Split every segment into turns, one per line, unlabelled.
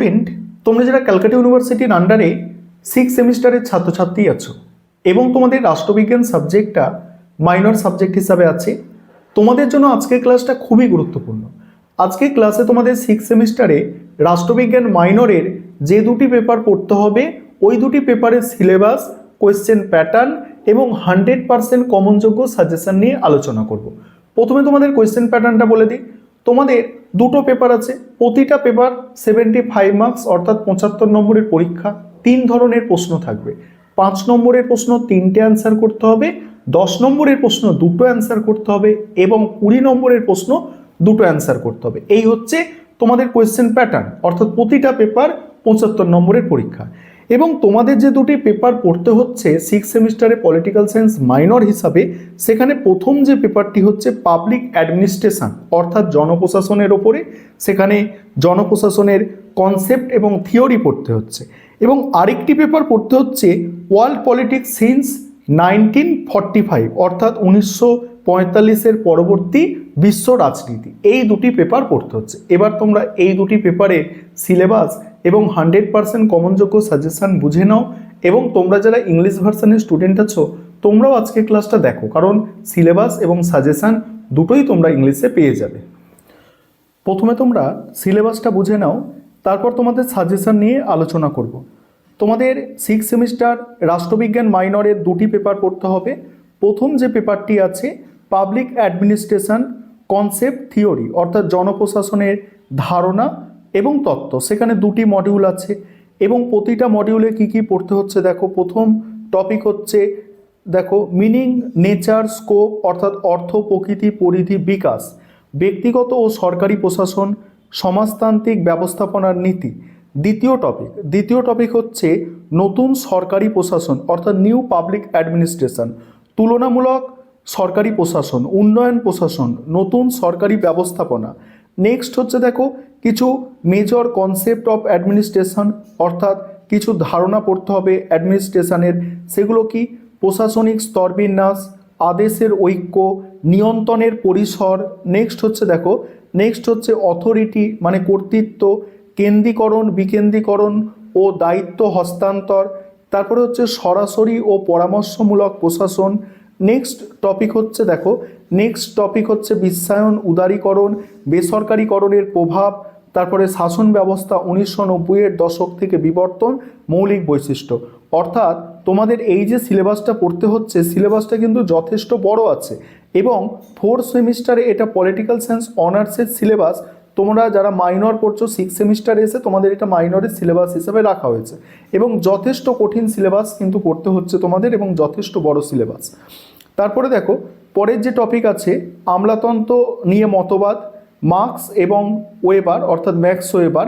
Student, তোমরা যারা ক্যালকাটা ইউনিভার্সিটির আন্ডারে 6 সেমিস্টারের ছাত্রছাত্রী আছো এবং তোমাদের রাষ্ট্রবিজ্ঞান সাবজেক্টটা মাইনর সাবজেক্ট হিসাবে আছে, তোমাদের জন্য আজকের ক্লাসটা খুবই গুরুত্বপূর্ণ। আজকের ক্লাসে তোমাদের 6 সেমিস্টারে রাষ্ট্রবিজ্ঞান মাইনরের যে দুটি পেপার পড়তে হবে, ওই দুটি পেপারের সিলেবাস, কোয়েশ্চেন প্যাটার্ন এবং 100% কমনযোগ্য সাজেশন নিয়ে আলোচনা করব। প্রথমে তোমাদের কোয়েশ্চেন প্যাটার্নটা বলে দিই। তোমাদের দুটো পেপার আছে, প্রতিটা পেপার 75 মার্কস অর্থাৎ 75 নম্বরের পরীক্ষা। 3 ধরনের প্রশ্ন থাকবে। 5 নম্বরের প্রশ্ন 3টে অ্যান্সার করতে হবে, 10 নম্বরের প্রশ্ন 2টো অ্যান্সার করতে হবে এবং 20 নম্বরের প্রশ্ন 2টো অ্যান্সার করতে হবে। এই হচ্ছে তোমাদের কোয়েশ্চেন প্যাটার্ন, অর্থাৎ প্রতিটা পেপার 75 নম্বরের পরীক্ষা। এবং তোমাদের যে দুটি পেপার পড়তে হচ্ছে 6 সেমিস্টারে পলিটিক্যাল সায়েন্স মাইনর হিসাবে, সেখানে প্রথম যে পেপারটি হচ্ছে পাবলিক অ্যাডমিনিস্ট্রেশন অর্থাৎ জনপ্রশাসনের ওপরে। সেখানে জনপ্রশাসনের কনসেপ্ট এবং থিওরি পড়তে হচ্ছে। এবং আরেকটি পেপার পড়তে হচ্ছে ওয়ার্ল্ড পলিটিক্স সিন্স 1945 অর্থাৎ 1945-এর পরবর্তী বিশ্ব রাজনীতি। এই দুটি পেপার পড়তে হচ্ছে। এবার তোমরা এই দুটি পেপারের সিলেবাস এবং 100% কমনযোগ্য সাজেশন বুঝে নাও। এবং তোমরা যারা ইংলিশ ভার্সনের স্টুডেন্ট আছো, তোমরাও আজকে ক্লাসটা দেখো, কারণ সিলেবাস এবং সাজেশন দুটোই তোমরা ইংলিশে পেয়ে যাবে। প্রথমে তোমরা সিলেবাসটা বুঝে নাও, তারপর তোমাদের সাজেশন নিয়ে আলোচনা করব। তোমাদের 6 সেমিস্টার রাষ্ট্রবিজ্ঞান মাইনরের দুটি পেপার পড়তে হবে। প্রথম যে পেপারটি আছে পাবলিক অ্যাডমিনিস্ট্রেশন কনসেপ্ট থিওরি অর্থাৎ জনপ্রশাসনের ধারণা এবং তত্ত্ব। সেখানে দুটি মডিউল আছে এবং প্রতিটা মডিউলে কি কি পড়তে হচ্ছে দেখো। প্রথম টপিক হচ্ছে দেখো মিনিং, নেচার, স্কোপ অর্থাৎ অর্থ, প্রকৃতি, পরিধি, বিকাশ, ব্যক্তিগত ও সরকারি প্রশাসন, সমাজতান্ত্রিক ব্যবস্থাপনার নীতি। দ্বিতীয় টপিক হচ্ছে নতুন সরকারি প্রশাসন অর্থাৎ নিউ পাবলিক অ্যাডমিনিস্ট্রেশন, তুলনামূলক সরকারি প্রশাসন, উন্নয়ন প্রশাসন, নতুন সরকারি ব্যবস্থাপনা। নেক্সট হচ্ছে দেখো কিছু মেজর কনসেপ্ট অফ অ্যাডমিনিস্ট্রেশন অর্থাৎ কিছু ধারণা পড়তে হবে অ্যাডমিনিস্ট্রেশনের। সেগুলো কি? প্রশাসনিক স্তরবিন্যাস, আদেশের ঐক্য, নিয়ন্ত্রণের পরিসর। নেক্সট হচ্ছে অথরিটি মানে কর্তৃত্ব, কেন্দ্রীকরণ, বিকেন্দ্রীকরণ ও দায়িত্ব হস্তান্তর। তারপরে হচ্ছে সরাসরি ও পরামর্শমূলক প্রশাসন। নেক্সট টপিক হচ্ছে বিশ্বায়ন, উদারীকরণ, বেসরকারীকরণের প্রভাব। তারপরে শাসন ব্যবস্থা 1990-এর দশক থেকে বিবর্তন, মৌলিক বৈশিষ্ট্য। অর্থাৎ তোমাদের এই যে সিলেবাসটা পড়তে হচ্ছে, সিলেবাসটা কিন্তু যথেষ্ট বড় আছে এবং 4 সেমিস্টারে এটা পলিটিক্যাল সায়েন্স অনার্সের সিলেবাস। তোমরা যারা মাইনর পড়ছো 6 সেমিস্টারে এসে তোমাদের এটা মাইনরের সিলেবাস হিসেবে রাখা হয়েছে এবং যথেষ্ট কঠিন সিলেবাস কিন্তু পড়তে হচ্ছে তোমাদের এবং যথেষ্ট বড় সিলেবাস। তারপরে দেখো পরের যে টপিক আছে আমলাতন্ত্র নিয়ে মতবাদ, মার্কস এবং ওয়েবার অর্থাৎ ম্যাক্স ওয়েবার।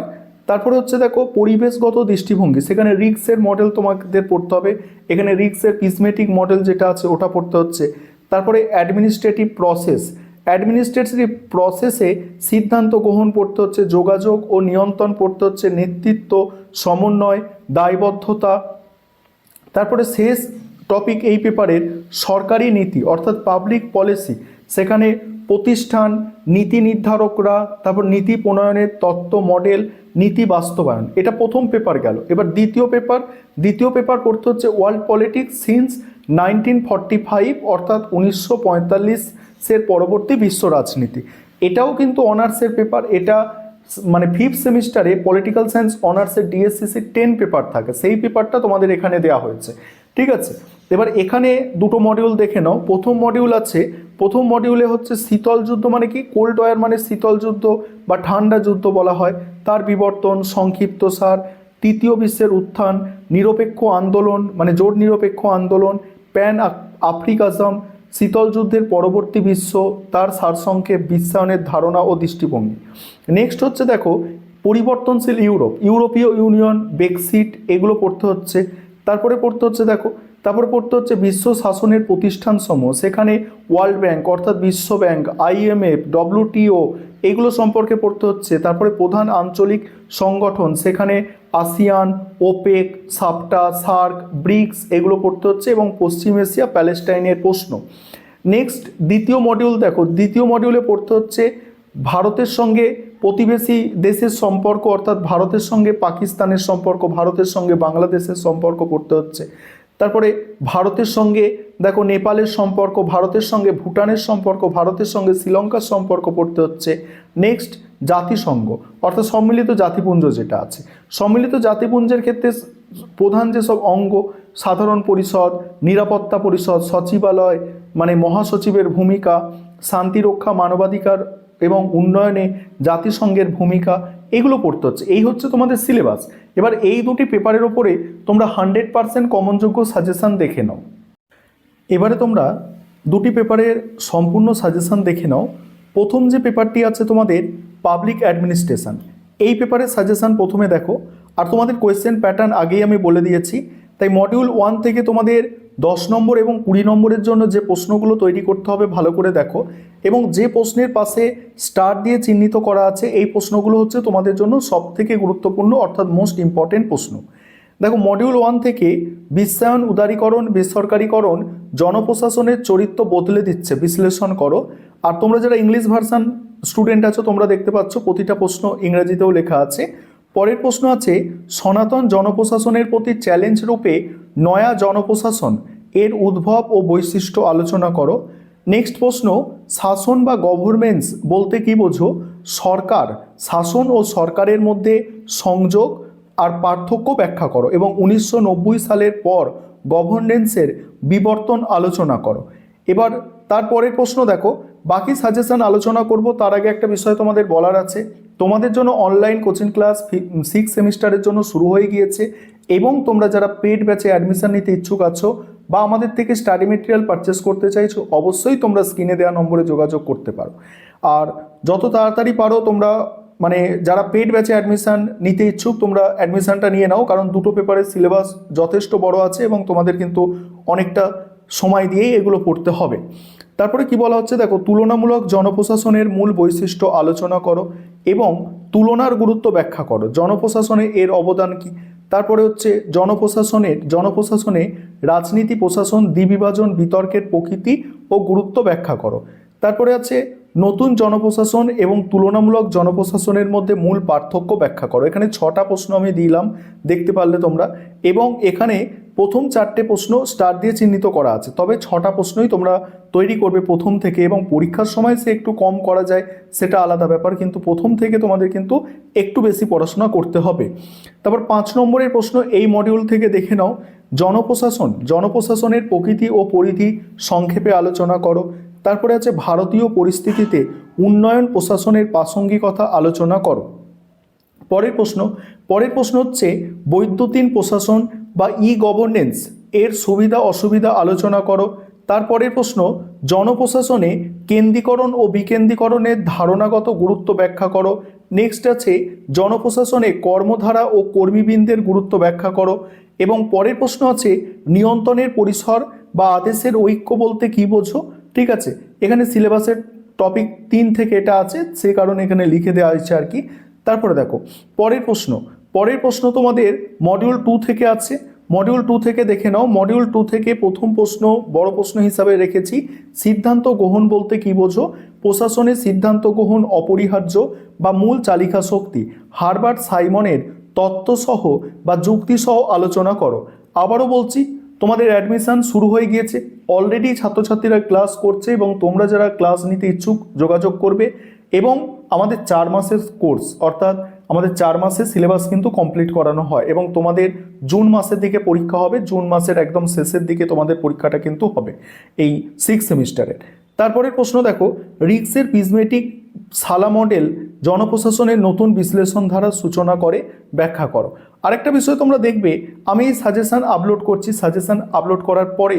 তারপরে হচ্ছে দেখো পরিবেশগত দৃষ্টিভঙ্গি, সেখানে রিক্সের মডেল তোমাদের পড়তে হবে। এখানে রিক্সের পিসমেটিক মডেল যেটা আছে ওটা পড়তে হচ্ছে। তারপরে অ্যাডমিনিস্ট্রেটিভ প্রসেসে সিদ্ধান্ত গ্রহণ পড়তে হচ্ছে, যোগাযোগ ও নিয়ন্ত্রণ পড়তে হচ্ছে, নেতৃত্ব, সমন্বয়, দায়বদ্ধতা। তারপরে শেষ টপিক এই পেপারের সরকারি নীতি অর্থাৎ পাবলিক পলিসি। সেখানে প্রতিষ্ঠান, নীতি নির্ধারকরা, তারপর নীতি প্রণয়নের তত্ত্ব, মডেল, নীতি বাস্তবায়ন। এটা প্রথম পেপার গেল। এবার দ্বিতীয় পেপার পড়তে হচ্ছে ওয়ার্ল্ড পলিটিক্স সিন্স 1945 অর্থাৎ 1945-এর পরবর্তী বিশ্ব রাজনীতি। এটাও কিন্তু অনার্সের পেপার। এটা মানে 5th সেমিস্টারে পলিটিক্যাল সায়েন্স অনার্সের ডিএসসিসি 10 পেপার থাকে, সেই পেপারটা তোমাদের এখানে দেওয়া হয়েছে। ঠিক আছে, এবার এখানে দুটো মডিউল দেখে নাও। প্রথম মডিউলে হচ্ছে শীতল যুদ্ধ মানে কি, কোল্ড ওয়ার মানে শীতল যুদ্ধ বা ঠান্ডা যুদ্ধ বলা হয়, তার বিবর্তন, সংক্ষিপ্তসার, তৃতীয় বিশ্বের উত্থান, নিরপেক্ষ আন্দোলন মানে জোট নিরপেক্ষ আন্দোলন, প্যান আফ্রিকাজম, শীতল যুদ্ধের পরবর্তী বিশ্ব, তার সারসংক্ষেপ, বিশ্বায়নের ধারণা ও দৃষ্টিভঙ্গি। নেক্সট হচ্ছে দেখো পরিবর্তনশীল ইউরোপীয় ইউনিয়ন, ব্রেক্সিট, এগুলো পড়তে হচ্ছে। তারপরে পড়তে হচ্ছে বিশ্ব শাসনের প্রতিষ্ঠানসমূহ। সেখানে ওয়ার্ল্ড ব্যাংক অর্থাৎ বিশ্ব ব্যাংক, IMF, WTO এগুলো সম্পর্কে পড়তে হচ্ছে। তারপরে প্রধান আঞ্চলিক সংগঠন, সেখানে আসিয়ান, ওপেক, সাপটা, সার্ক, ব্রিক্স এগুলো পড়তে হচ্ছে এবং পশ্চিম এশিয়া, প্যালেস্টাইনের প্রশ্ন। নেক্সট দ্বিতীয় মডিউলে পড়তে হচ্ছে ভারতের সঙ্গে প্রতিবেশী দেশের সম্পর্ক অর্থাৎ ভারতের সঙ্গে পাকিস্তানের সম্পর্ক, ভারতের সঙ্গে বাংলাদেশের সম্পর্ক পড়তে হচ্ছে। তারপরে ভারতের সঙ্গে দেখো নেপালের সম্পর্ক, ভারতের সঙ্গে ভুটানের সম্পর্ক, ভারতের সঙ্গে শ্রীলঙ্কার সম্পর্ক পড়তে হচ্ছে। নেক্সট জাতিসংঘ অর্থাৎ সম্মিলিত জাতিপুঞ্জ যেটা আছে, সম্মিলিত জাতিপুঞ্জের ক্ষেত্রে প্রধান যেসব অঙ্গ, সাধারণ পরিষদ, নিরাপত্তা পরিষদ, সচিবালয় মানে মহাসচিবের ভূমিকা, শান্তিরক্ষা, মানবাধিকার এবং উন্নয়নে জাতিসংঘের ভূমিকা, এগুলো পড়তে হচ্ছে। এই হচ্ছে তোমাদের সিলেবাস। এবার এই দুটি পেপারের ওপরে তোমরা 100% কমনযোগ্য সাজেশান দেখে নাও। এবারে তোমরা দুটি পেপারের সম্পূর্ণ সাজেশান দেখে নাও। প্রথম যে পেপারটি আছে তোমাদের পাবলিক অ্যাডমিনিস্ট্রেশন, এই পেপারের সাজেশান প্রথমে দেখো। আর তোমাদের কোয়েশ্চেন প্যাটার্ন আগেই আমি বলে দিয়েছি, তাই মডিউল 1 থেকে তোমাদের 10 নম্বর এবং 20 নম্বরের জন্য যে প্রশ্নগুলো তৈরি করতে হবে ভালো করে দেখো, এবং যে প্রশ্নের পাশে স্টার দিয়ে চিহ্নিত করা আছে এই প্রশ্নগুলো হচ্ছে তোমাদের জন্য সবথেকে গুরুত্বপূর্ণ অর্থাৎ মোস্ট ইম্পর্টেন্ট প্রশ্ন। দেখো মডিউল 1 থেকে বিশ্বায়ন, উদারীকরণ, বেসরকারীকরণ জনপ্রশাসনের চরিত্র বদলে দিচ্ছে, বিশ্লেষণ করো। আর তোমরা যারা ইংলিশ ভার্সান স্টুডেন্ট আছো তোমরা দেখতে পাচ্ছ প্রতিটা প্রশ্ন ইংরেজিতেও লেখা আছে। পরের প্রশ্ন আছে সনাতন জনপ্রশাসনের প্রতি চ্যালেঞ্জ রূপে নয়া জনপ্রশাসন এর উদ্ভব ও বৈশিষ্ট্য আলোচনা করো। নেক্সট প্রশ্ন শাসন বা গভর্নেন্স বলতে কি বোঝো, সরকার, শাসন ও সরকারের মধ্যে সংযোগ আর পার্থক্য ব্যাখ্যা করো এবং 1990 সালের পর গভর্নেন্সের বিবর্তন আলোচনা করো। এবার তারপরের প্রশ্ন দেখো, বাকি সাজেশন আলোচনা করব তার আগে একটা বিষয় তোমাদের বলার আছে। তোমাদের জন্য অনলাইন কোচিং ক্লাস 6 সেমিস্টারের জন্য শুরু হয়ে গিয়েছে, এবং তোমরা যারা পেড ব্যাচে অ্যাডমিশন নিতে ইচ্ছুক আছো বা আমাদের থেকে স্টাডি মেটেরিয়াল পারচেস করতে চাইছো অবশ্যই তোমরা স্ক্রিনে দেওয়া নম্বরে যোগাযোগ করতে পারো। আর যত তাড়াতাড়ি পারো তোমরা মানে যারা পেড ব্যাচে অ্যাডমিশন নিতে ইচ্ছুক তোমরা অ্যাডমিশনটা নিয়ে নাও, কারণ দুটো পেপারের সিলেবাস যথেষ্ট বড় আছে এবং তোমাদের কিন্তু অনেকটা সময় দিয়েই এগুলো পড়তে হবে। তারপরে কি বলা হচ্ছে দেখো, তুলনামূলক জনপ্রশাসনের মূল বৈশিষ্ট্য আলোচনা করো এবং তুলনার গুরুত্ব ব্যাখ্যা করো, জনপ্রশাসনে এর অবদান কি। তারপরে হচ্ছে জনপ্রশাসনে রাজনীতি, প্রশাসন, দ্বিবিভাজন, বিতর্কের প্রকৃতি ও গুরুত্ব ব্যাখ্যা করো। তারপরে আছে নতুন জনপ্রশাসন এবং তুলনামূলক জনপ্রশাসনের মধ্যে মূল পার্থক্য ব্যাখ্যা করো। এখানে 6টা প্রশ্ন আমি দিলাম, দেখতে পারলে তোমরা, এবং এখানে প্রথম 4টে প্রশ্ন স্টার দিয়ে চিহ্নিত করা আছে, তবে 6টা প্রশ্নই তোমরা তৈরি করবে প্রথম থেকে, এবং পরীক্ষার সময় সে একটু কম করা যায় সেটা আলাদা ব্যাপার, কিন্তু প্রথম থেকে তোমাদের কিন্তু একটু বেশি পড়াশোনা করতে হবে। তারপর 5 নম্বরের প্রশ্ন এই মডিউল থেকে দেখে নাও, জনপ্রশাসনের প্রকৃতি ও পরিধি সংক্ষেপে আলোচনা করো। তারপরে আছে ভারতীয় পরিস্থিতিতে উন্নয়ন প্রশাসনের প্রাসঙ্গিকতা আলোচনা করো। পরের প্রশ্ন হচ্ছে বৈদ্যুতিন প্রশাসন বা ই গভর্নেন্স এর সুবিধা অসুবিধা আলোচনা করো। তারপরের প্রশ্ন জনপ্রশাসনে কেন্দ্রীকরণ ও বিকেন্দ্রীকরণের ধারণাগত গুরুত্ব ব্যাখ্যা করো। নেক্সট আছে জনপ্রশাসনে কর্মধারা ও কর্মীবৃন্দের গুরুত্ব ব্যাখ্যা করো। এবং পরের প্রশ্ন আছে নিয়ন্ত্রণের পরিসর বা আদেশের ঐক্য বলতে কি বোঝো। ঠিক আছে, এখানে সিলেবাসের টপিক 3 থেকে এটা আছে, সেই কারণে এখানে লিখে দেওয়া হয়েছে আর কি। তারপরে দেখো পরের প্রশ্ন তোমাদের মডিউল 2 থেকে আছে। মডিউল 2 থেকে দেখে নাও। মডিউল 2 থেকে প্রথম প্রশ্ন বড় প্রশ্ন হিসাবে রেখেছি, সিদ্ধান্ত গ্রহণ বলতে কি বোঝো। প্রশাসনের সিদ্ধান্ত গ্রহণ অপরিহার্য বা মূল চালিকা শক্তি, হারবার্ট সাইমনের তত্ত্বসহ বা যুক্তিসহ আলোচনা করো। আবারও বলছি, তোমাদের অ্যাডমিশন শুরু হয়ে গিয়েছে, অলরেডি ছাত্রছাত্রীরা ক্লাস করছে, এবং তোমরা যারা ক্লাস নিতে ইচ্ছুক যোগাযোগ করবে। এবং আমাদের 4 মাসের কোর্স, অর্থাৎ আমাদের 4 মাসের সিলেবাস কিন্তু কমপ্লিট করানো হয়, এবং তোমাদের জুন মাসের দিকে পরীক্ষা হবে, জুন মাসের একদম শেষের দিকে তোমাদের পরীক্ষাটা কিন্তু হবে এই 6 সেমিস্টারের। তারপরের প্রশ্ন দেখো, রিক্সের প্রিজমেটিক সালা মডেল জনপ্রশাসনের নতুন বিশ্লেষণ ধারার সূচনা করে, ব্যাখ্যা করো। আরেকটা বিষয় তোমরা দেখবে, আমি সাজেশন আপলোড করছি, সাজেশন আপলোড করার পরে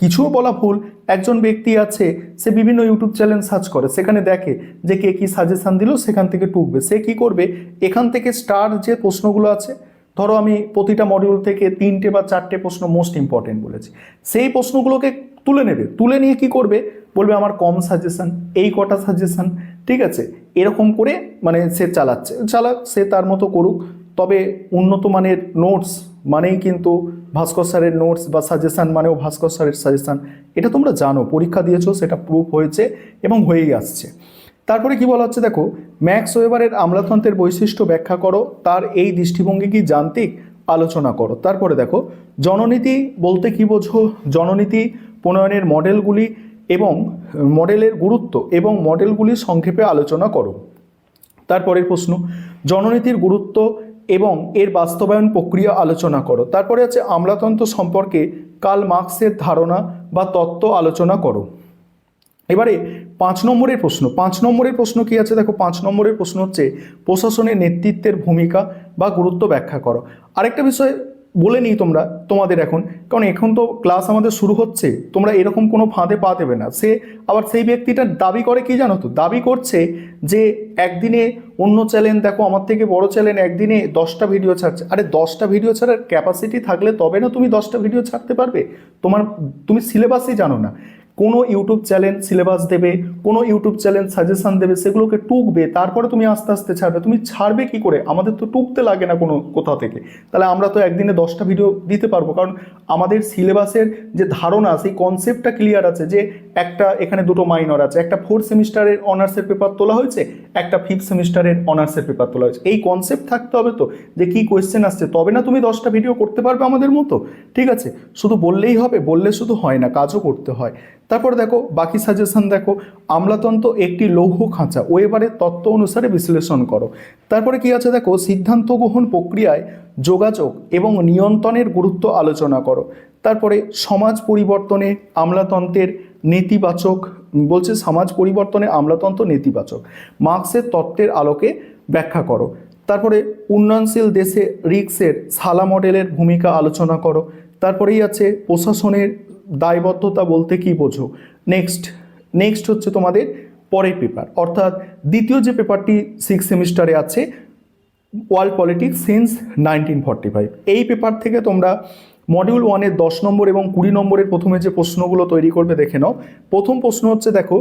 কিছুও বলা ভুল, একজন ব্যক্তি আছে সে বিভিন্ন ইউটিউব চ্যানেল সার্চ করে, সেখানে দেখে যে কে কি সাজেশন দিল, সেখান থেকে টুকবে। সে কি করবে, এখান থেকে স্টার যে প্রশ্নগুলো আছে, ধরো আমি প্রতিটা মডিউল থেকে 3টে বা 4টে প্রশ্ন মোস্ট ইম্পর্টেন্ট বলেছি, সেই প্রশ্নগুলোকে তুলে নেবে, তুলে নিয়ে কি করবে, বলবে আমার কম সাজেশন, এই কটা সাজেশন। ঠিক আছে, এরকম করে সে চালাক, সে তার মতো করুক, তবে উন্নত মানের নোটস মানেই কিন্তু ভাস্কর স্যারের নোটস, বা সাজেশান মানেও ভাস্কর স্যারের সাজেশান, এটা তোমরা জানো, পরীক্ষা দিয়েছো, সেটা প্রুফ হয়েছে এবং হয়েই আসছে। তারপরে কি বলা হচ্ছে দেখো, ম্যাক্স ওয়েবারের আমলাতন্ত্রের বৈশিষ্ট্য ব্যাখ্যা করো, তার এই দৃষ্টিভঙ্গি কি যান্ত্রিক, আলোচনা করো। তারপরে দেখো, জননীতি বলতে কি বোঝো, জননীতি প্রণয়নের মডেলগুলি এবং মডেলের গুরুত্ব এবং মডেলগুলি সংক্ষেপে আলোচনা করো। তারপরের প্রশ্ন, জননীতির গুরুত্ব এবং এর বাস্তবায়ন প্রক্রিয়া আলোচনা করো। তারপরে আছে আমলাতন্ত্র সম্পর্কে কার্ল মার্কসের ধারণা বা তত্ত্ব আলোচনা করো। এবারে 5 নম্বরের প্রশ্ন কি আছে দেখো, 5 নম্বরের প্রশ্ন হচ্ছে প্রশাসনের নেতৃত্বের ভূমিকা বা গুরুত্ব ব্যাখ্যা করো। আরেকটা বিষয় বলে নিই তোমাদের এখন, কারণ এখন তো ক্লাস আমাদের শুরু হচ্ছে, তোমরা এরকম কোনো ফাঁদে পা দেবে না। আবার সেই ব্যক্তিটা দাবি করে কি জানো তো, দাবি করছে যে একদিনে অন্য চ্যানেল, দেখো আমার থেকে বড় চ্যানেল একদিনে 10টা ভিডিও ছাড়ছে। আরে 10টা ভিডিও ছাড়ার ক্যাপাসিটি থাকলে তবে না তুমি 10টা ভিডিও ছাড়তে পারবে। তুমি সিলেবাসই জানো না। কোনো ইউটিউব চ্যানেল সিলেবাস দেবে, কোনো ইউটিউব চ্যানেল সাজেশন দেবে, সেগুলোকে টুকবে, তারপরে তুমি আস্তে আস্তে ছাড়বে। তুমি ছাড়বে কি করে? আমাদের তো টুকতে লাগে না কোনো কোথাও থেকে, তাহলে আমরা তো একদিনে 10টা ভিডিও দিতে পারবো, কারণ আমাদের সিলেবাসের যে ধারণা, সেই কনসেপ্টটা ক্লিয়ার আছে যে একটা এখানে দুটো মাইনর আছে, একটা 4th সেমিস্টারের অনার্সের পেপার তোলা হয়েছে, একটা 5th সেমিস্টারের অনার্সের পেপার তোলা হয়েছে। এই কনসেপ্ট থাকতে হবে তো, যে কি কোয়েশ্চেন আসছে, তবে না তুমি 10টা ভিডিও করতে পারবে আমাদের মতো। ঠিক আছে, শুধু বললেই হবে? বললে শুধু হয় না, কাজও করতে হয়। তারপর দেখো বাকি সাজেশন দেখো, আমলাতন্ত্র একটি লৌহ খাঁচা, ওয়েবারের তত্ত্ব অনুসারে বিশ্লেষণ করো। তারপরে কি আছে দেখো, সিদ্ধান্ত গ্রহণ প্রক্রিয়ায় যোগাযোগ এবং নিয়ন্ত্রণের গুরুত্ব আলোচনা করো। তারপরে সমাজ পরিবর্তনে আমলাতন্ত্রের নেতিবাচক, বলছে সমাজ পরিবর্তনে আমলাতন্ত্র নেতিবাচক, মার্কসের তত্ত্বের আলোকে ব্যাখ্যা করো। তারপরে উন্নয়নশীল দেশে রিক্সের সালা মডেলের ভূমিকা আলোচনা করো। তারপরেই আছে প্রশাসনের দায়বদ্ধতা বলতে কি বোঝো। নেক্সট হচ্ছে তোমাদের পরের পেপার, অর্থাৎ দ্বিতীয় যে পেপারটি 6th সেমিস্টারে আছে, ওয়ার্ল্ড পলিটিক্স সিন্স 1945। এই পেপার থেকে তোমরা মডিউল 1-এর 10 নম্বর এবং 20 নম্বরের প্রথমে যে প্রশ্নগুলো তৈরি করবে দেখে নাও। প্রথম প্রশ্ন হচ্ছে দেখো,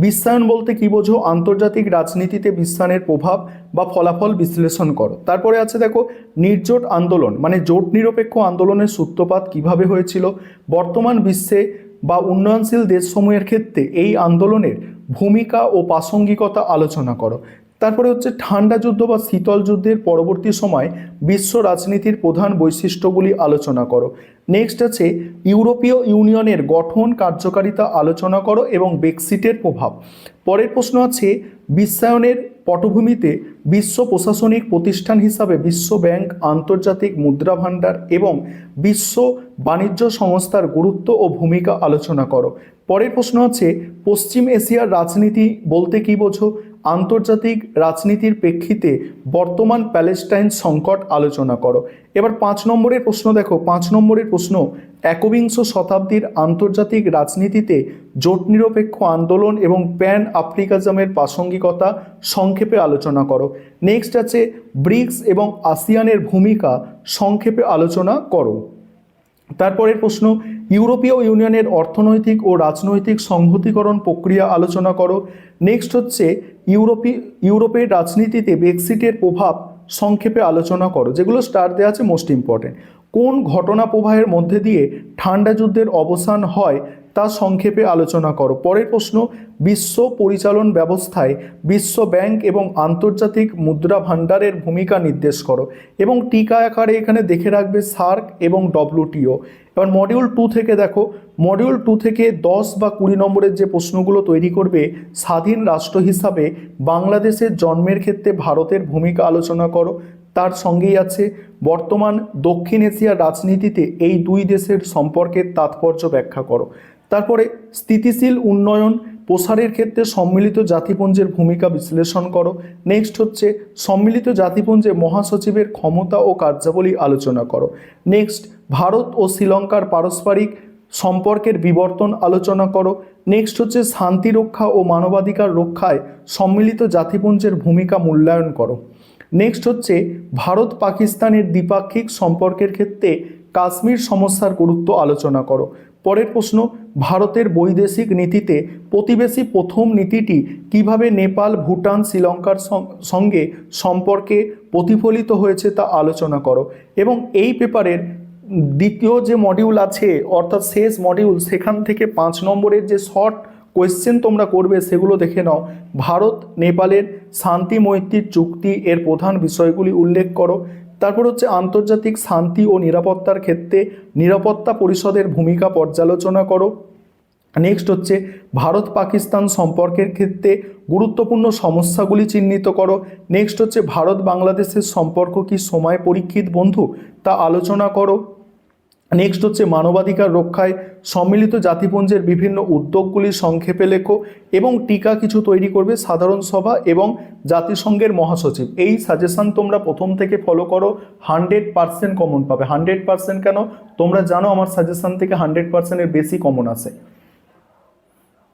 বিশ্বায়ন বলতে কি বোঝো, আন্তর্জাতিক রাজনীতিতে বিশ্বায়নের প্রভাব বা ফলাফল বিশ্লেষণ করো। তারপরে আছে দেখো, নির্জোট আন্দোলন মানে জোট নিরপেক্ষ আন্দোলনের সূত্রপাত কিভাবে হয়েছিল, বর্তমান বিশ্বে বা উন্নয়নশীল দেশসমূহের ক্ষেত্রে এই আন্দোলনের ভূমিকা ও প্রাসঙ্গিকতা আলোচনা করো। তারপরে হচ্ছে ঠান্ডা যুদ্ধ বা শীতল যুদ্ধের পরবর্তী সময় বিশ্ব রাজনীতির প্রধান বৈশিষ্ট্যগুলি আলোচনা করো। নেক্সট আছে ইউরোপীয় ইউনিয়নের গঠন কার্যকারিতা আলোচনা করো এবং ব্রেক্সিটের প্রভাব। পরের প্রশ্ন আছে বিশ্বায়নের পটভূমিতে বিশ্ব প্রশাসনিক প্রতিষ্ঠান হিসাবে বিশ্ব ব্যাংক, আন্তর্জাতিক মুদ্রা ভাণ্ডার এবং বিশ্ব বাণিজ্য সংস্থার গুরুত্ব ও ভূমিকা আলোচনা করো। পরের প্রশ্ন আছে পশ্চিম এশিয়ার রাজনীতি বলতে কি বোঝো, আন্তর্জাতিক রাজনীতির প্রেক্ষিতে বর্তমান প্যালেস্টাইন সংকট আলোচনা করো। এবার 5 নম্বরের প্রশ্ন দেখো, 5 নম্বরের প্রশ্ন একবিংশ শতাব্দীর আন্তর্জাতিক রাজনীতিতে জোট নিরপেক্ষ আন্দোলন এবং প্যান আফ্রিকাজমের প্রাসঙ্গিকতা সংক্ষেপে আলোচনা করো। নেক্সট আছে ব্রিক্স এবং আসিয়ানের ভূমিকা সংক্ষেপে আলোচনা করো। তারপরের প্রশ্ন ইউরোপীয় ইউনিয়নের অর্থনৈতিক ও রাজনৈতিক সংহতিকরণ প্রক্রিয়া আলোচনা করো। নেক্সট হচ্ছে ইউরোপের রাজনীতিতে ব্রেক্সিটের প্রভাব সংক্ষেপে আলোচনা করো, যেগুলো স্টার দেওয়া আছে মোস্ট ইম্পর্টেন্ট। কোন ঘটনা প্রবাহের মধ্যে দিয়ে ঠান্ডা যুদ্ধের অবসান হয় তা সংক্ষেপে আলোচনা করো। পরের প্রশ্ন বিশ্ব পরিচালন ব্যবস্থায় বিশ্ব ব্যাংক এবং আন্তর্জাতিক মুদ্রা ভাণ্ডারের ভূমিকা নির্দেশ করো এবং টিকা আকারে এখানে দেখে রাখবে সার্ক এবং WTO। এবার মডিউল 2 থেকে দেখো, মডিউল 2 থেকে 10 বা 20 নম্বরের যে প্রশ্নগুলো তৈরি করবে, স্বাধীন রাষ্ট্র হিসাবে বাংলাদেশের জন্মের ক্ষেত্রে ভারতের ভূমিকা আলোচনা করো। তার সঙ্গেই আছে বর্তমান দক্ষিণ এশিয়ার রাজনীতিতে এই দুই দেশের সম্পর্কের তাৎপর্য ব্যাখ্যা করো। তারপরে স্থিতিশীল উন্নয়ন প্রসারের ক্ষেত্রে সম্মিলিত জাতিপুঞ্জের ভূমিকা বিশ্লেষণ করো। নেক্সট হচ্ছে সম্মিলিত জাতিপুঞ্জে মহাসচিবের ক্ষমতা ও কার্যাবলী আলোচনা করো। নেক্সট ভারত ও শ্রীলঙ্কার পারস্পরিক সম্পর্কের বিবর্তন আলোচনা করো। নেক্সট হচ্ছে শান্তি রক্ষা ও মানবাধিকার রক্ষায় সম্মিলিত জাতিপুঞ্জের ভূমিকা মূল্যায়ন করো। নেক্সট হচ্ছে ভারত পাকিস্তানের দ্বিপাক্ষিক সম্পর্কের ক্ষেত্রে কাশ্মীর সমস্যার গুরুত্ব আলোচনা করো। পরের প্রশ্ন ভারতের বৈদেশিক নীতিতে প্রতিবেশী প্রথম নীতিটি কিভাবে নেপাল, ভুটান, শ্রীলঙ্কার সঙ্গে সম্পর্কে প্রতিফলিত হয়েছে তা আলোচনা করো। এবং এই পেপারের দ্বিতীয় যে মডিউল আছে অর্থাৎ শেষ মডিউল, সেখান থেকে 5 নম্বরের যে শর্ট কোয়েশ্চেন তোমরা করবে সেগুলো দেখে নাও। ভারত নেপালের শান্তি মৈত্রীর চুক্তি এর প্রধান বিষয়গুলি উল্লেখ করো। তারপর হচ্ছে আন্তর্জাতিক শান্তি ও নিরাপত্তার ক্ষেত্রে নিরাপত্তা পরিষদের ভূমিকা পর্যালোচনা করো। নেক্সট হচ্ছে ভারত পাকিস্তান সম্পর্কের ক্ষেত্রে গুরুত্বপূর্ণ সমস্যাগুলি চিহ্নিত করো। নেক্সট হচ্ছে ভারত বাংলাদেশের সম্পর্ক কি সময় পরীক্ষিত বন্ধু, তা আলোচনা করো। নেক্সট হচ্ছে মানবাধিকার রক্ষায় সম্মিলিত জাতিপুঞ্জের বিভিন্ন উদ্যোগগুলি সংক্ষেপে লেখো এবং টিকা কিছু তৈরি করবে সাধারণ সভা এবং জাতিসংঘের মহাসচিব। এই সাজেশন তোমরা প্রথম থেকে ফলো করো, 100% কমন পাবে। 100% কেন, তোমরা জানো আমার সাজেশন থেকে 100%-এর বেশি কমন আসে।